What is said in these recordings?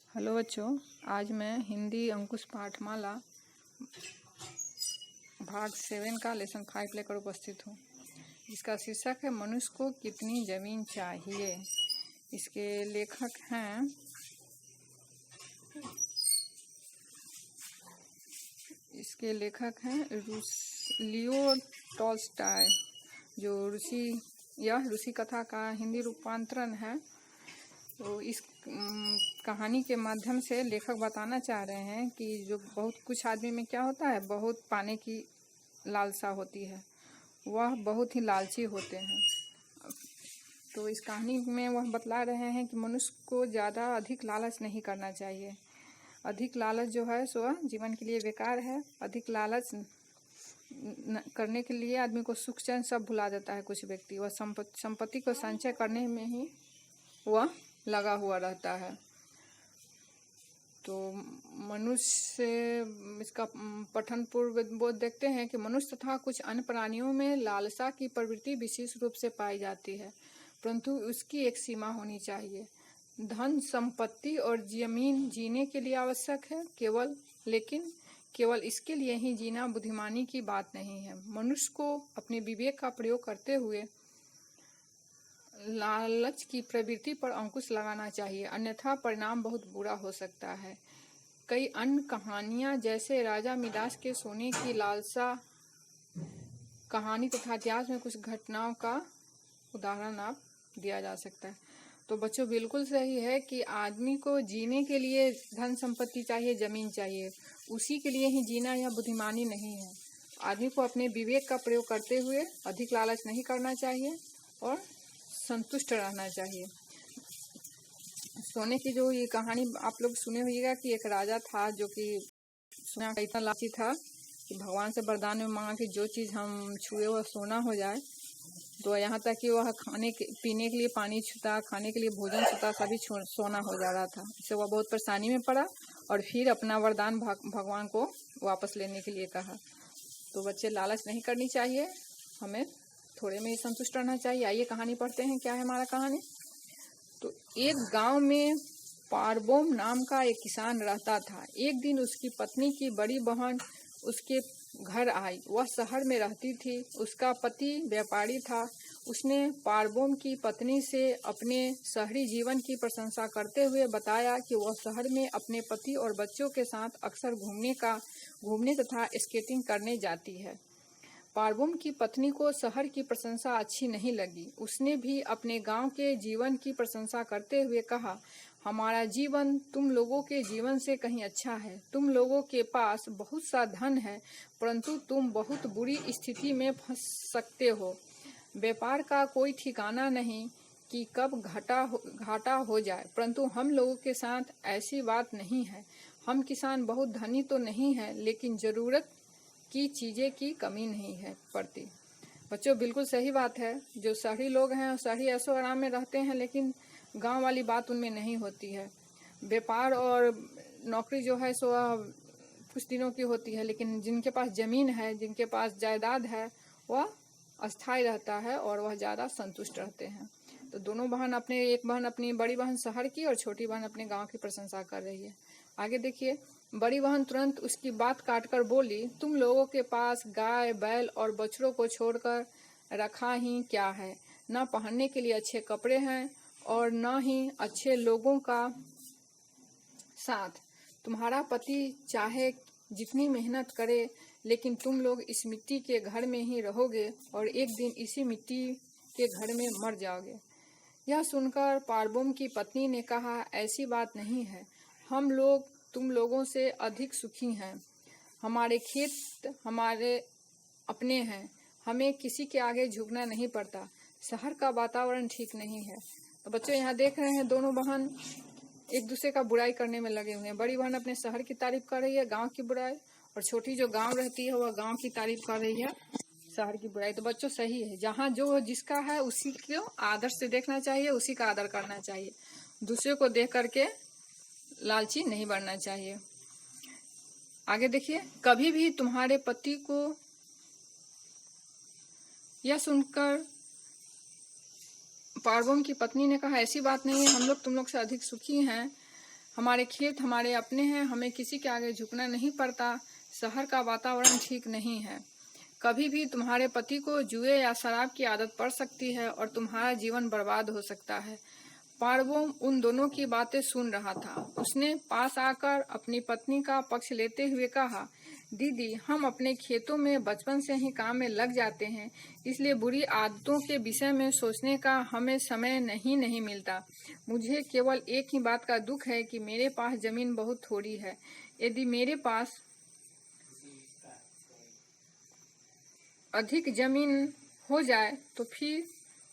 Hello बच्चों, आज मैं हिंदी अंकुश पाठमाला भाग 7 का लेसन 5 लेकर उपस्थित हूँ। इसका शीर्षक है मनुष्य को कितनी जमीन चाहिए। इसके लेखक हैं लियो टॉल्स्टॉय, जो रूसी कथा का हिंदी रूपांतरण है। तो इस कहानी के माध्यम से लेखक बताना चाह रहे हैं कि जो बहुत कुछ आदमी में क्या होता है, बहुत पाने की लालसा होती है, वह बहुत ही लालची होते हैं। तो इस कहानी में वह बतला रहे हैं कि मनुष्य को ज़्यादा अधिक लालच नहीं करना चाहिए। अधिक लालच जो है सो जीवन के लिए बेकार है। अधिक लालच करने के लिए आदमी को सुख चैन सब भुला देता है। कुछ व्यक्ति वह संपत्ति को संचय करने में ही वह लगा हुआ रहता है। तो मनुष्य इसका पठन पूर्व बोध देखते हैं कि मनुष्य तथा कुछ अन्य प्राणियों में लालसा की प्रवृत्ति विशेष रूप से पाई जाती है, परंतु उसकी एक सीमा होनी चाहिए। धन, संपत्ति और जमीन जीने के लिए आवश्यक है, लेकिन केवल इसके लिए ही जीना बुद्धिमानी की बात नहीं है। मनुष्य को अपने विवेक का प्रयोग करते हुए लालच की प्रवृत्ति पर अंकुश लगाना चाहिए, अन्यथा परिणाम बहुत बुरा हो सकता है। कई अन्य कहानियां जैसे राजा मिडास के सोने की लालसा कहानी तथा इतिहास में कुछ घटनाओं का उदाहरण आप दिया जा सकता है। तो बच्चों, बिल्कुल सही है कि आदमी को जीने के लिए धन संपत्ति चाहिए, जमीन चाहिए। उसी के लिए ही जीना यह बुद्धिमानी नहीं है। आदमी को अपने विवेक का प्रयोग करते हुए अधिक लालच नहीं करना चाहिए और संतुष्ट रहना चाहिए। सोने की जो ये कहानी आप लोग सुने होइएगा कि एक राजा था जो कि सोना का इतना लालची था कि भगवान से वरदान में मांगा कि जो चीज़ हम छुए वह सोना हो जाए। तो यहाँ तक कि वह पीने के लिए पानी छूता, खाने के लिए भोजन छूता, सभी सोना हो जा रहा था। इससे वह बहुत परेशानी में पड़ा और फिर अपना वरदान भगवान को वापस लेने के लिए कहा। तो बच्चे, लालच नहीं करनी चाहिए, हमें थोड़े में ही संतुष्ट रहना चाहिए। आइए कहानी पढ़ते हैं। क्या है हमारा कहानी? तो एक गांव में पारबोम नाम का एक किसान रहता था। एक दिन उसकी पत्नी की बड़ी बहन उसके घर आई। वह शहर में रहती थी। उसका पति व्यापारी था। उसने पारबोम की पत्नी से अपने शहरी जीवन की प्रशंसा करते हुए बताया कि वह शहर में अपने पति और बच्चों के साथ अक्सर घूमने तथा स्केटिंग करने जाती है। पारबोम की पत्नी को शहर की प्रशंसा अच्छी नहीं लगी। उसने भी अपने गांव के जीवन की प्रशंसा करते हुए कहा, हमारा जीवन तुम लोगों के जीवन से कहीं अच्छा है। तुम लोगों के पास बहुत सा धन है, परंतु तुम बहुत बुरी स्थिति में फंस सकते हो। व्यापार का कोई ठिकाना नहीं कि कब घाटा हो जाए, परंतु हम लोगों के साथ ऐसी बात नहीं है। हम किसान बहुत धनी तो नहीं है, लेकिन जरूरत की चीजें की कमी नहीं है पड़ती। बच्चों, बिल्कुल सही बात है। जो शहरी लोग हैं शहरी ऐशो आराम में रहते हैं, लेकिन गांव वाली बात उनमें नहीं होती है। व्यापार और नौकरी जो है सो कुछ दिनों की होती है, लेकिन जिनके पास जमीन है, जिनके पास जायदाद है, वह अस्थायी रहता है और वह ज़्यादा संतुष्ट रहते हैं। तो दोनों बहन एक बहन अपनी बड़ी बहन शहर की और छोटी बहन अपने गांव की प्रशंसा कर रही है। आगे देखिए। बड़ी बहन तुरंत उसकी बात काटकर बोली, तुम लोगों के पास गाय, बैल और बछड़ों को छोड़कर रखा ही क्या है? न पहनने के लिए अच्छे कपड़े हैं और न ही अच्छे लोगों का साथ। तुम्हारा पति चाहे जितनी मेहनत करे, लेकिन तुम लोग इस मिट्टी के घर में ही रहोगे और एक दिन इसी मिट्टी के घर में मर जाओगे। यह सुनकर पारबोम की पत्नी ने कहा, ऐसी बात नहीं है। हम लोग तुम लोगों से अधिक सुखी हैं। हमारे खेत हमारे अपने हैं। हमें किसी के आगे झुकना नहीं पड़ता। शहर का वातावरण ठीक नहीं है। तो बच्चों, यहाँ देख रहे हैं दोनों बहन एक दूसरे का बुराई करने में लगे हुए हैं। बड़ी बहन अपने शहर की तारीफ कर रही है, गांव की बुराई, और छोटी जो गांव रहती है वह गांव की तारीफ कर रही है, शहर की बुराई। तो बच्चों, सही है, जहाँ जो जिसका है उसी को आदर से देखना चाहिए, उसी का आदर करना चाहिए। दूसरे को देख करके लालची नहीं बनना चाहिए। आगे देखिए। कभी भी तुम्हारे पति को यह सुनकर पारबोम की पत्नी ने कहा, ऐसी बात नहीं है। हम लोग तुम लोग से अधिक सुखी हैं। हमारे खेत हमारे अपने हैं, हमें किसी के आगे झुकना नहीं पड़ता। शहर का वातावरण ठीक नहीं है। कभी भी तुम्हारे पति को जुए या शराब की आदत पड़ सकती है और तुम्हारा जीवन बर्बाद हो सकता है। पार्वोम उन दोनों की बातें सुन रहा था। उसने पास आकर अपनी पत्नी का पक्ष लेते हुए कहा, दीदी, हम अपने खेतों में बचपन से ही काम में लग जाते हैं, इसलिए बुरी आदतों के विषय में सोचने का हमें समय नहीं मिलता। मुझे केवल एक ही बात का दुख है कि मेरे पास जमीन बहुत थोड़ी है। यदि मेरे पास अधिक जमीन हो जाए तो फिर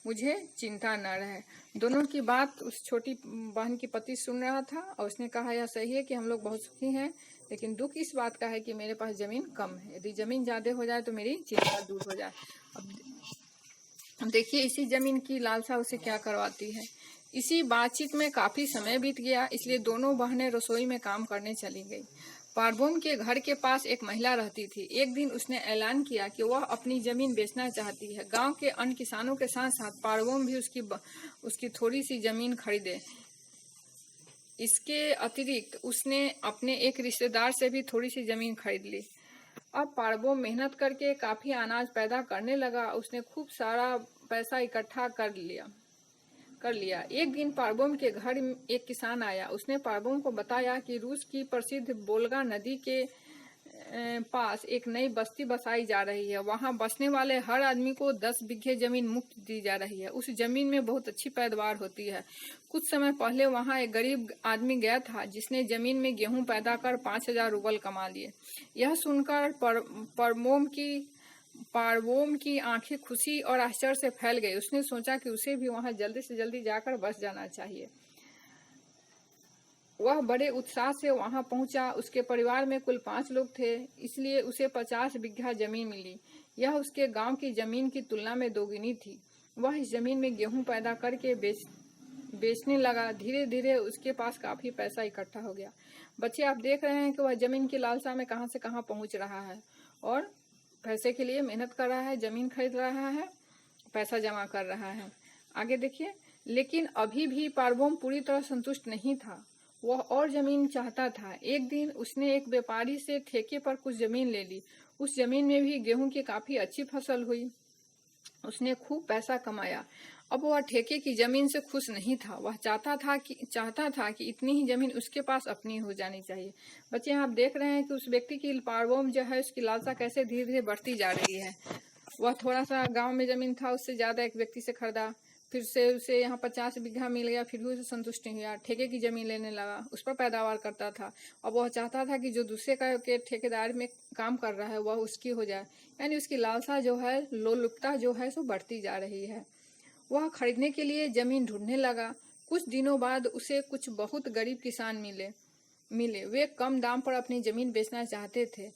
मुझे चिंता न रहे। दोनों की बात उस छोटी बहन की पति सुन रहा था और उसने कहा, यह सही है कि हम लोग बहुत सुखी हैं, लेकिन दुख इस बात का है कि मेरे पास जमीन कम है। यदि जमीन ज्यादा हो जाए तो मेरी चिंता दूर हो जाए। अब देखिए इसी जमीन की लालसा उसे क्या करवाती है। इसी बातचीत में काफी समय बीत गया, इसलिए दोनों बहनें रसोई में काम करने चली गई। पार्वोम के घर के पास एक महिला रहती थी। एक दिन उसने ऐलान किया कि वह अपनी जमीन बेचना चाहती है। गांव के अन्य किसानों के साथ साथ पार्वोम भी उसकी थोड़ी सी जमीन खरीदे। इसके अतिरिक्त उसने अपने एक रिश्तेदार से भी थोड़ी सी जमीन खरीद ली। अब पार्वोम मेहनत करके काफी अनाज पैदा करने लगा। उसने खूब सारा पैसा इकट्ठा कर लिया। एक दिन पार्वोम के घर एक किसान आया। उसने पार्वोम को बताया कि रूस की प्रसिद्ध वोल्गा नदी के पास एक नई बस्ती बसाई जा रही है। वहां बसने वाले हर आदमी को 10 बीघे जमीन मुफ्त दी जा रही है। उस जमीन में बहुत अच्छी पैदावार होती है। कुछ समय पहले वहां एक गरीब आदमी गया था, जिसने जमीन में गेहूं पैदा कर 5,000 रूबल कमा लिए। यह सुनकर पार्वोम की आंखें खुशी और आश्चर्य से फैल गई। उसने सोचा कि उसे भी वहां जल्दी से जल्दी जाकर बस जाना चाहिए। वह बड़े उत्साह से वहां पहुंचा। उसके परिवार में कुल 5 लोग थे, इसलिए उसे 50 बीघा जमीन मिली। यह उसके गांव की जमीन की तुलना में दोगुनी थी। वह इस जमीन में गेहूं पैदा करके बेचने लगा। धीरे धीरे उसके पास काफी पैसा इकट्ठा हो गया। बच्चे, आप देख रहे हैं कि वह जमीन की लालसा में कहां से कहां पहुंच रहा है और पैसे के लिए मेहनत कर रहा है, जमीन खरीद रहा है, पैसा जमा कर रहा है। आगे देखिए। लेकिन अभी भी पार्वोम पूरी तरह संतुष्ट नहीं था। वह और जमीन चाहता था। एक दिन उसने एक व्यापारी से ठेके पर कुछ जमीन ले ली। उस जमीन में भी गेहूं की काफी अच्छी फसल हुई। उसने खूब पैसा कमाया। अब वह ठेके की जमीन से खुश नहीं था। वह चाहता था कि इतनी ही जमीन उसके पास अपनी हो जानी चाहिए। बच्चे, आप देख रहे हैं कि उस व्यक्ति की पार्वोम जो है, उसकी लालसा कैसे धीरे धीरे बढ़ती जा रही है। वह थोड़ा सा गांव में जमीन था, उससे ज्यादा एक व्यक्ति से खरीदा, फिर से उसे यहाँ 50 बीघा मिल गया, फिर भी उसे संतुष्ट नहीं हुआ। ठेके की जमीन लेने लगा, उस पर पैदावार करता था। अब वह चाहता था कि जो दूसरे का के ठेकेदार में काम कर रहा है वह उसकी हो जाए। यानी उसकी लालसा जो है, लोलुपता जो है, सो बढ़ती जा रही है। वह खरीदने के लिए जमीन ढूंढने लगा। कुछ दिनों बाद उसे कुछ बहुत गरीब किसान मिले। वे कम दाम पर अपनी जमीन बेचना चाहते थे।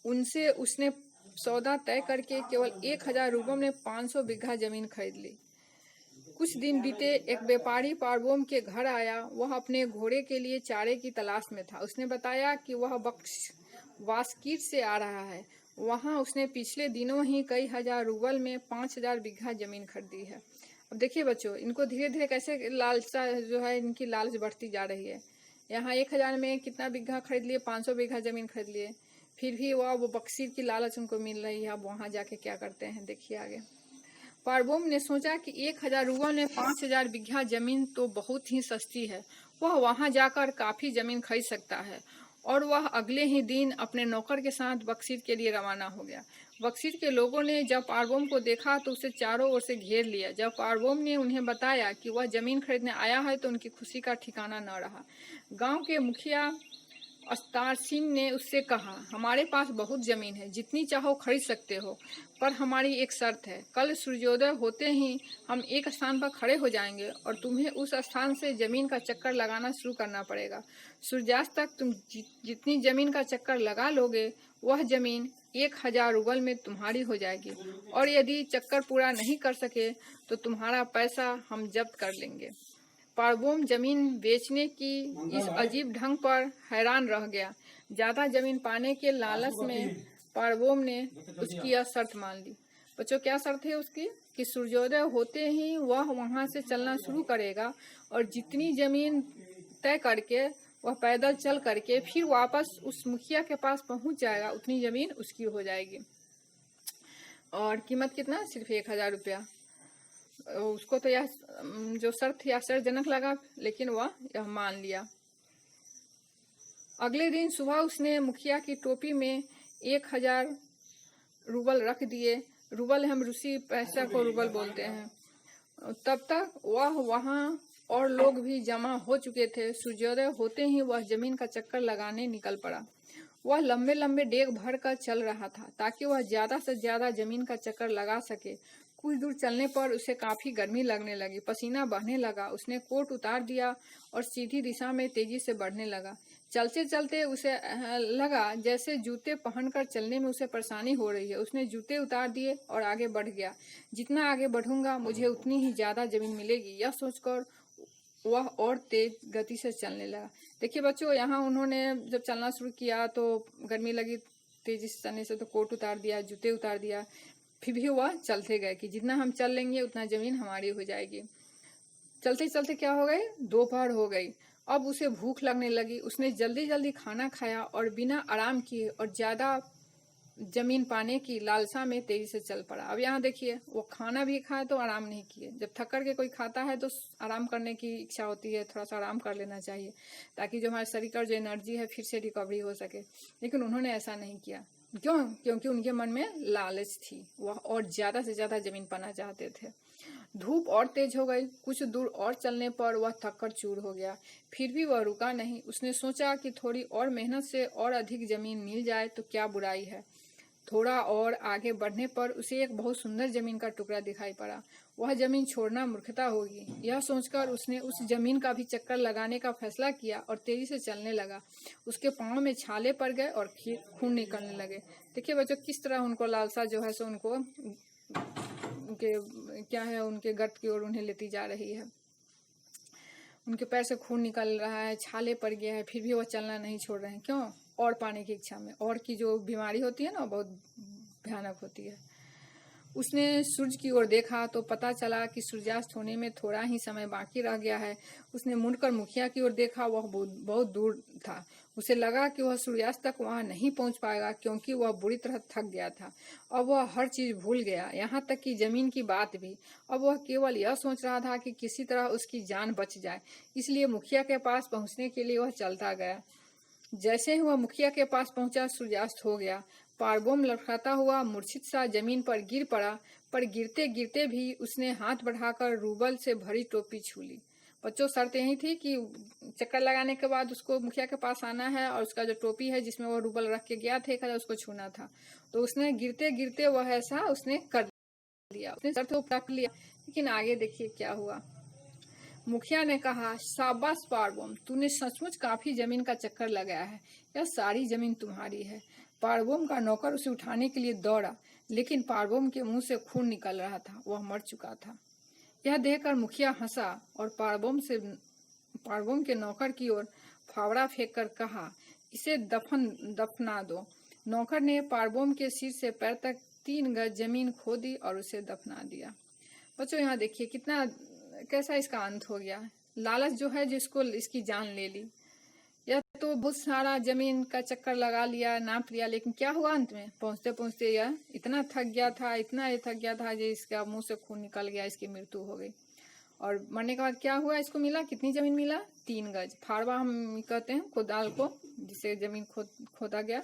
उनसे उसने सौदा तय करके केवल 1,000 रूपयों में 500 बीघा जमीन खरीद ली। कुछ दिन बीते। एक व्यापारी पार्वोम के घर आया। वह अपने घोड़े के लिए चारे की तलाश में था। उसने बताया कि वह वास्कीर से आ रहा है। वहां उसने पिछले दिनों ही कई हजार रूबल में 5,000 बीघा जमीन खरीदी है। अब देखिए बच्चों, इनको धीरे धीरे कैसे लालसा जो है, इनकी लालच बढ़ती जा रही है। यहाँ 1,000 में कितना बीघा खरीद लिए, 500 बीघा जमीन खरीद लिए। फिर भी वो बक्सीर की लालच उनको मिल रही है। अब वहां जाके क्या करते हैं, देखिए आगे। पार्वोम ने सोचा कि 1,000 रूबल में 5,000 बीघा जमीन तो बहुत ही सस्ती है। वह वहां जाकर काफी जमीन खरीद सकता है। और वह अगले ही दिन अपने नौकर के साथ बक्सीर के लिए रवाना हो गया। बक्सीर के लोगों ने जब पार्वोम को देखा तो उसे चारों ओर से घेर लिया। जब पार्वोम ने उन्हें बताया कि वह जमीन खरीदने आया है तो उनकी खुशी का ठिकाना न रहा। गांव के मुखिया अस्तार सिंह ने उससे कहा, हमारे पास बहुत जमीन है, जितनी चाहो खरीद सकते हो, पर हमारी एक शर्त है। कल सूर्योदय होते ही हम एक स्थान पर खड़े हो जाएंगे और तुम्हें उस स्थान से जमीन का चक्कर लगाना शुरू करना पड़ेगा। सूर्यास्त तक तुम जितनी जमीन का चक्कर लगा लोगे, वह जमीन 1,000 रूबल में तुम्हारी हो जाएगी। और यदि चक्कर पूरा नहीं कर सके तो तुम्हारा पैसा हम जब्त कर लेंगे। पार्वोम जमीन बेचने की इस अजीब ढंग पर हैरान रह गया। ज्यादा जमीन पाने के लालच में पार्वोम ने उसकी यह शर्त मान ली। बच्चों, क्या शर्त है उसकी? कि सूर्योदय होते ही वह वहां से चलना शुरू करेगा और जितनी जमीन तय करके वह पैदल चल करके फिर वापस उस मुखिया के पास पहुंच जाएगा, उतनी जमीन उसकी हो जाएगी। और कीमत कितना? सिर्फ 1000 रुपया। उसको तो यह जो शर्त थी आश्चर्यजनक लगा, लेकिन वह यह मान लिया। अगले दिन सुबह उसने मुखिया की टोपी में 1000 रूबल रख दिए। रूबल हम रूसी पैसा को रूबल बोलते हैं। तब तक वह वहां और लोग भी जमा हो चुके थे। सूर्योदय होते ही वह जमीन का चक्कर लगाने निकल पड़ा। वह लंबे लंबे डेग भर कर चल रहा था ताकि वह ज्यादा से ज्यादा जमीन का चक्कर लगा सके। कुछ दूर चलने पर उसे काफी गर्मी लगने लगी, पसीना बहने लगा। उसने कोट उतार दिया और सीधी दिशा में तेजी से बढ़ने लगा। चलते चलते उसे लगा जैसे जूते पहनकर चलने में उसे परेशानी हो रही है। उसने जूते उतार दिए और आगे बढ़ गया। जितना आगे बढ़ूंगा मुझे उतनी ही ज्यादा जमीन मिलेगी, यह सोचकर वह और तेज गति से चलने लगा। देखिए बच्चों, यहाँ उन्होंने जब चलना शुरू किया तो गर्मी लगी तेजी से चलने से, तो कोट उतार दिया, जूते उतार दिया, फिर भी वह चलते गए कि जितना हम चल लेंगे उतना जमीन हमारी हो जाएगी। चलते चलते क्या हो गए? दोपहर हो गई। अब उसे भूख लगने लगी। उसने जल्दी जल्दी खाना खाया और बिना आराम किए और ज्यादा जमीन पाने की लालसा में तेजी से चल पड़ा। अब यहाँ देखिए, वो खाना भी खाए तो आराम नहीं किए। जब थक कर के कोई खाता है तो आराम करने की इच्छा होती है, थोड़ा सा आराम कर लेना चाहिए ताकि जो हमारे शरीर का जो एनर्जी है फिर से रिकवरी हो सके। लेकिन उन्होंने ऐसा नहीं किया। क्यों? क्योंकि उनके मन में लालच थी, वह और ज्यादा से ज्यादा जमीन पाना चाहते थे। धूप और तेज हो गई। कुछ दूर और चलने पर वह थक कर चूर हो गया। फिर भी वह रुका नहीं। उसने सोचा कि थोड़ी और मेहनत से और अधिक जमीन मिल जाए तो क्या बुराई है। थोड़ा और आगे बढ़ने पर उसे एक बहुत सुंदर जमीन का टुकड़ा दिखाई पड़ा। वह जमीन छोड़ना मूर्खता होगी, यह सोचकर उसने उस जमीन का भी चक्कर लगाने का फैसला किया और तेजी से चलने लगा। उसके पांव में छाले पड़ गए और खून निकलने लगे। देखिए बच्चों, किस तरह उनको लालसा जो है सो उनको उनके क्या है, उनके गर्त की ओर उन्हें लेती जा रही है। उनके पैर से खून निकल रहा है, छाले पड़ गया है, फिर भी वो चलना नहीं छोड़ रहे हैं। क्यों? और पाने की इच्छा में। और की जो बीमारी होती है ना, बहुत भयानक होती है। उसने सूर्य की ओर देखा तो पता चला कि सूर्यास्त होने में थोड़ा ही समय बाकी रह गया है। उसने मुड़कर मुखिया की ओर देखा, वह बहुत दूर था। उसे लगा कि वह सूर्यास्त तक वहां नहीं पहुंच पाएगा क्योंकि वह बुरी तरह थक गया था। अब वह हर चीज भूल गया, यहाँ तक कि जमीन की बात भी। अब वह केवल यह सोच रहा था कि किसी तरह उसकी जान बच जाए। इसलिए मुखिया के पास पहुंचने के लिए वह चलता गया। जैसे ही वह मुखिया के पास पहुंचा, सूर्यास्त हो गया। पारबोम लड़खड़ाता हुआ मूर्छित सा जमीन पर गिर पड़ा, पर गिरते गिरते भी उसने हाथ बढ़ाकर रूबल से भरी टोपी छू ली। बच्चों, शर्त यही थी कि चक्कर लगाने के बाद उसको मुखिया के पास आना है और उसका जो टोपी है जिसमें वो रूबल रख के गया था 1000, उसको छूना था। तो उसने गिरते गिरते वह ऐसा उसने कर लिया। उसने शर्त को रख लिया। लेकिन आगे देखिए क्या हुआ। मुखिया ने कहा, शाबाश पारबोम, तूने सचमुच काफी जमीन का चक्कर लगाया है। यह सारी जमीन तुम्हारी है। पारबोम का नौकर उसे उठाने के लिए दौड़ा, लेकिन पारबोम के मुंह से खून निकल रहा था, वह मर चुका था। यह देखकर मुखिया हंसा और पारबोम के नौकर की ओर फावड़ा फेंक कर कहा, इसे दफना दो। नौकर ने पारबोम के सिर से पैर तक 3 गज जमीन खोदी और उसे दफना दिया। बच्चों, यहाँ देखिए कितना कैसा इसका अंत हो गया। लालच जो है जिसको इसकी जान ले ली। यह तो बहुत सारा जमीन का चक्कर लगा लिया, नाप लिया, लेकिन क्या हुआ अंत में? पहुंचते पहुंचते यह इतना थक गया था, इतना ये थक गया था कि इसका मुंह से खून निकल गया, इसकी मृत्यु हो गई। और मरने के बाद क्या हुआ? इसको मिला, कितनी जमीन मिला? 3 गज। फाड़वा हम कहते हैं खुदाल को, जिसे जमीन खोदा गया।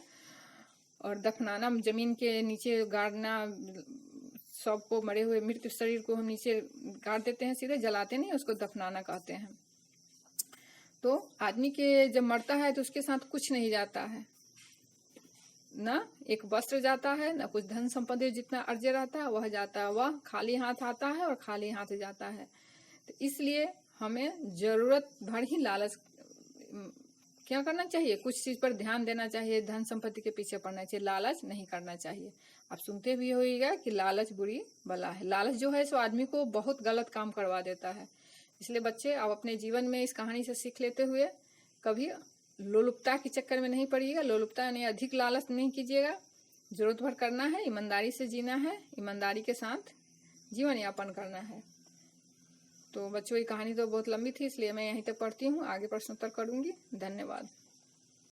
और दफनाना, जमीन के नीचे गाड़ना, सबको, मरे हुए मृत शरीर को हम नीचे गाड़ देते हैं, सीधे जलाते नहीं, उसको दफनाना कहते हैं। तो आदमी के जब मरता है तो उसके साथ कुछ नहीं जाता है, ना एक वस्त्र जाता है, ना कुछ धन संपत्ति जितना अर्जे रहता है वह जाता है। वह खाली हाथ आता है और खाली हाथ जाता है। तो इसलिए हमें जरूरत भर ही लालच क्या करना चाहिए, कुछ चीज पर ध्यान देना चाहिए, धन संपत्ति के पीछे पड़ना चाहिए, लालच नहीं करना चाहिए। आप सुनते भी होइएगा कि लालच बुरी बला है। लालच जो है सो आदमी को बहुत गलत काम करवा देता है। इसलिए बच्चे, आप अपने जीवन में इस कहानी से सीख लेते हुए कभी लोलुपता के चक्कर में नहीं पड़िएगा। लोलुपता यानी अधिक लालच नहीं कीजिएगा। जरूरत भर करना है, ईमानदारी से जीना है, ईमानदारी के साथ जीवन यापन करना है। तो बच्चों, ये कहानी तो बहुत लंबी थी, इसलिए मैं यहीं तक पढ़ती हूँ, आगे प्रश्नोत्तर करूँगी। धन्यवाद।